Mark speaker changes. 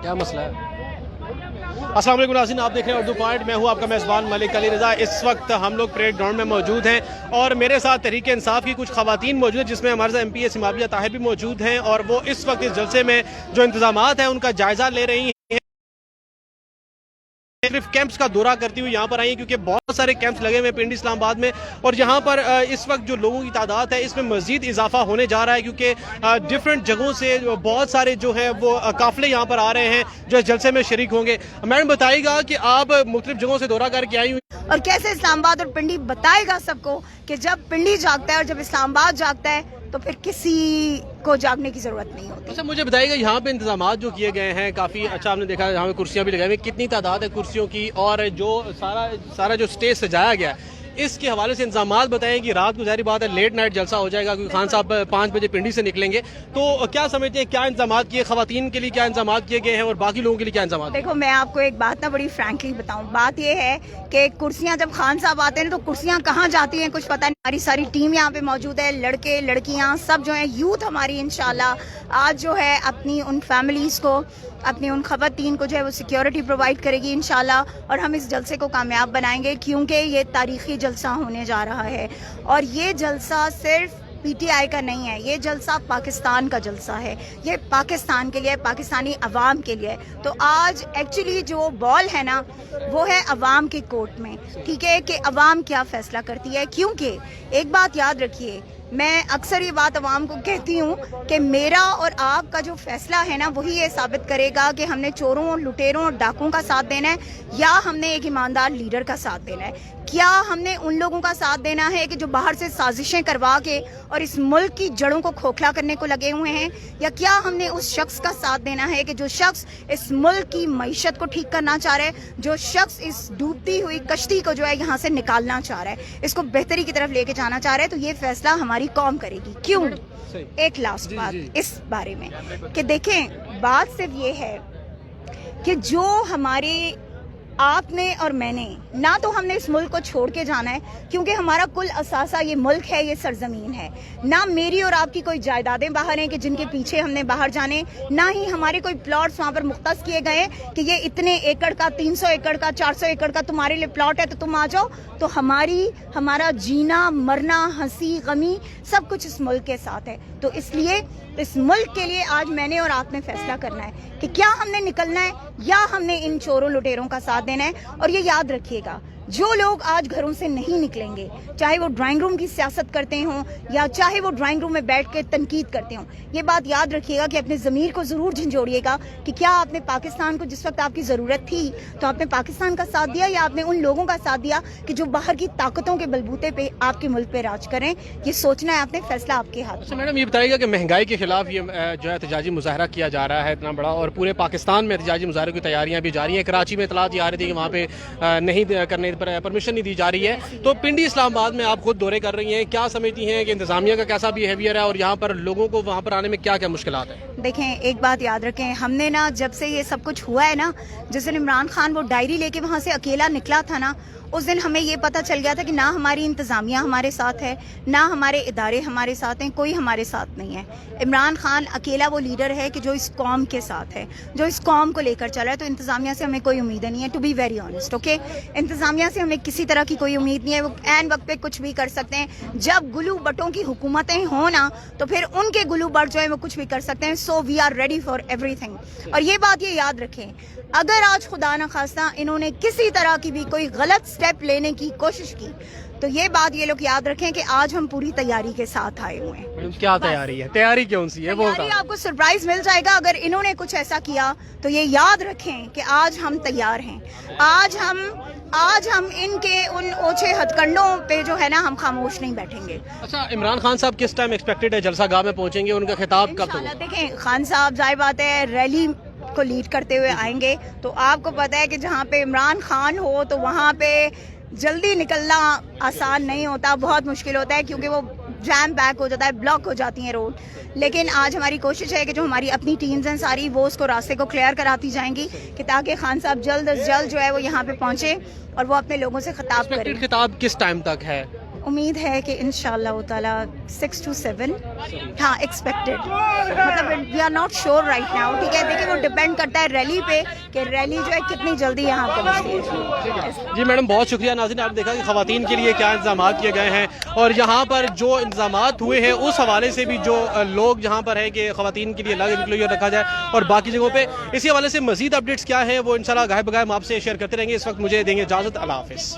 Speaker 1: क्या मसला है? अस्सलाम वालेकुम नाज़रीन, आप देख रहे हैं उर्दू पॉइंट। मैं हूं आपका मेज़बान मलिक अली रज़ा। इस वक्त हम लोग परेड ग्राउंड में मौजूद हैं और मेरे साथ तहरीक इंसाफ की कुछ ख़वातीन मौजूद हैं, जिसमें हमारे साथ MP सिमाविया ताहिर भी मौजूद हैं और वो इस वक्त इस जलसे में जो इंतज़ामात हैं उनका जायज़ा ले रही हैं। सिर्फ कैंप्स का दौरा करती हुई यहाँ पर आई है, क्योंकि बहुत सारे कैंप्स लगे हुए हैं पिंडी इस्लामाबाद में और यहाँ पर इस वक्त जो लोगों की तादाद है इसमें मज़ीद इजाफा होने जा रहा है, क्योंकि डिफरेंट जगहों से बहुत सारे जो है वो काफिले यहाँ पर आ रहे हैं जो इस जलसे में शरीक होंगे। मैडम बताइएगा कि आप मुख्तलिफ जगहों से दौरा करके आई हुई
Speaker 2: और कैसे इस्लामाबाद और पिंडी बताएगा सबको कि जब पिंडी जागता है और जब इस्लामाबाद जागता है तो फिर किसी को जागने की जरूरत नहीं होती।
Speaker 1: अच्छा, मुझे बताइएगा यहाँ पे इंतजामात जो किए गए हैं काफ़ी अच्छा आपने देखा, यहाँ पे कुर्सियाँ भी लगाई हुई, कितनी तादाद है कुर्सियों की और जो सारा जो स्टेज सजाया गया है इसके हवाले से इंतजामात बताएं कि रात को जारी बात है लेट नाइट जलसा हो जाएगा, क्योंकि खान साहब 5 बजे पिंडी से निकलेंगे, तो क्या समझते हैं क्या इंतजामात किए, खवातीन के लिए क्या इंतजामात किए गए हैं और बाकी लोगों के लिए क्या इंतजामात?
Speaker 2: देखो, मैं आपको एक बात ना बड़ी फ्रैंकली बताऊं, बात ये है कि कुर्सियां जब खान साहब आते हैं तो कुर्सियां कहाँ जाती हैं कुछ पता नहीं। हमारी सारी टीम यहाँ पे मौजूद है, लड़के लड़कियाँ सब जो है, यूथ हमारी इंशाल्लाह आज जो है अपनी उन फैमिलीज को, अपनी उन खवातीन को जो है वो सिक्योरिटी प्रोवाइड करेगी इंशाल्लाह, और हम इस जलसे को कामयाब बनाएंगे, क्योंकि ये तारीखी जलसा होने जा रहा है। और ये जलसा सिर्फ PTI का नहीं है, ये जलसा पाकिस्तान का जलसा है, ये पाकिस्तान के लिए, पाकिस्तानी अवाम के लिए। तो आज एक्चुअली जो बॉल है ना वो है अवाम के कोर्ट में, ठीक है, कि अवाम क्या फैसला करती है। क्योंकि एक बात याद रखिए, मैं अक्सर ये बात अवाम को कहती हूँ कि मेरा और आपका जो फैसला है ना वही ये साबित करेगा कि हमने चोरों, लुटेरों और डाकुओं का साथ देना है या हमने एक ईमानदार लीडर का साथ देना है। क्या हमने उन लोगों का साथ देना है कि जो बाहर से साजिशें करवा के और इस मुल्क की जड़ों को खोखला करने को लगे हुए हैं, या क्या हमने उस शख्स का साथ देना है कि जो शख्स इस मुल्क की मईशत को ठीक करना चाह रहा है, जो शख्स इस डूबती हुई कश्ती को जो है यहाँ से निकालना चाह रहा है, इसको बेहतरी की तरफ लेके जाना चाह रहा है। तो ये फैसला हमारी कौम करेगी। क्यों? एक लास्ट बात इस बारे में कि देखें, बात सिर्फ ये है कि जो हमारे आपने और मैंने, ना तो हमने इस मुल्क को छोड़ के जाना है, क्योंकि हमारा कुल असासा ये मुल्क है, ये सरजमीन है। ना मेरी और आपकी कोई जायदादें बाहर हैं कि जिनके पीछे हमने बाहर जाने, ना ही हमारे कोई प्लॉट्स वहाँ पर मुख्तस किए गए कि ये इतने एकड़ का, 300 एकड़ का, 400 एकड़ का तुम्हारे लिए प्लॉट है तो तुम आ जाओ। तो हमारा जीना, मरना, हंसी गमी सब कुछ इस मुल्क के साथ है। तो इसलिए इस मुल्क के लिए आज मैंने और आपने फैसला करना है कि क्या हमने निकलना है या हमने इन चोरों लुटेरों का साथ देना है। और ये याद रखिएगा, जो लोग आज घरों से नहीं निकलेंगे, चाहे वो ड्राइंग रूम की सियासत करते हों या चाहे वो ड्राइंग रूम में बैठ के तनकीद करते हों, ये बात याद रखिएगा कि अपने ज़मीर को ज़रूर झंझोड़िएगा कि क्या आपने पाकिस्तान को जिस वक्त आपकी ज़रूरत थी तो आपने पाकिस्तान का साथ दिया या आपने उन लोगों का साथ दिया कि जो बाहर की ताकतों के बलबूते पे आपके मुल्क पे राज करें। ये सोचना है आपने, फैसला आपके हाथ।
Speaker 1: अच्छा मैडम, ये बताइएगा कि महंगाई के खिलाफ ये जो है एहतजाजी मुजाहरा किया जा रहा है इतना बड़ा, और पूरे पाकिस्तान में एहतजाजी मुजाहरे की तैयारियाँ भी जारी हैं। कराची में इतलात आ रही थी कि वहाँ पे नहीं करने पर परमिशन नहीं दी जा रही है। तो पिंडी इस्लामाबाद में आप खुद दौरे कर रही हैं, क्या समझती हैं कि इंतजामिया का कैसा बिहेवियर है और यहाँ पर लोगों को वहाँ पर आने में क्या क्या मुश्किलात है?
Speaker 2: देखें, एक बात याद रखें, हमने ना जब से ये सब कुछ हुआ है ना, जिस दिन इमरान खान वो डायरी लेके वहाँ से अकेला निकला था ना, उस दिन हमें ये पता चल गया था कि ना हमारी इंतज़ामिया हमारे साथ है, ना हमारे इदारे हमारे साथ हैं, कोई हमारे साथ नहीं है। इमरान खान अकेला वो लीडर है कि जो इस कौम के साथ है, जो इस कौम को लेकर चल रहा है। तो इंतज़ामिया से हमें कोई उम्मीद नहीं है, to be very honest, okay. इंतज़ामिया से हमें किसी तरह की कोई उम्मीद नहीं है, वो ऐन वक्त पे कुछ भी कर सकते हैं। जब गुलू बटों की हुकूमतें हो ना तो फिर उनके गुलू बट जो है वो कुछ भी कर सकते हैं। So we are ready for everything. और ये बात ये याद रखें, अगर आज खुदा न खास्ता इन्होंने किसी तरह की भी कोई गलत स्टेप लेने की कोशिश की तो ये बात ये लोग याद रखें कि आज हम पूरी तैयारी के साथ आए हुए हैं।
Speaker 1: क्या तैयारी है? तैयारी कौन सी है वो
Speaker 2: आपको सरप्राइज मिल जाएगा अगर इन्होंने कुछ ऐसा किया। तो ये याद रखें कि आज हम तैयार हैं। आज हम इनके उन ओछे हथकंडों पे जो है ना हम खामोश नहीं बैठेंगे।
Speaker 1: अच्छा, इमरान खान साहब किस टाइम एक्सपेक्टेड है जलसा गाह में पहुंचेंगे? उनका खिताब कब तक?
Speaker 2: देखें, खान साहब जाहिर बात है रैली को लीड करते हुए आएंगे। तो आपको पता है कि जहाँ पे इमरान खान हो तो वहाँ पे जल्दी निकलना आसान नहीं होता, बहुत मुश्किल होता है, क्योंकि वो जैम बैक हो जाता है, ब्लॉक हो जाती हैं रोड। लेकिन आज हमारी कोशिश है कि जो हमारी अपनी टीम्स हैं सारी, वो उसको रास्ते को क्लियर कराती जाएंगी कि ताकि खान साहब जल्द अज जल्द जो है वो यहाँ पे पहुँचे और वो अपने लोगों से खिताब करें।
Speaker 1: खिताब किस टाइम तक है?
Speaker 2: امید ہے کہ انشاءاللہ تعالیٰ 6 to 7 ہاں ایکسپیکٹڈ، مطلب we are not sure right now, ٹھیک ہے، دیکھیں وہ ڈپینڈ کرتا ہے ریلی پہ کہ ریلی جو ہے کتنی جلدی یہاں پہنچتی ہے.
Speaker 1: جی میڈم بہت شکریہ. ناظرین آپ نے دیکھا کہ خواتین کے لیے کیا انتظامات کیے گئے ہیں اور یہاں پر جو انتظامات ہوئے ہیں اس حوالے سے بھی جو لوگ یہاں پر ہیں کہ خواتین کے لیے الگ انکلوژر رکھا جائے اور باقی جگہوں پہ اسی حوالے سے مزید اپڈیٹس کیا ہے وہ انشاءاللہ گاہے بگاہے ہم آپ سے شیئر کرتے رہیں گے. اس وقت مجھے دیں گے اجازت. اللہ حافظ.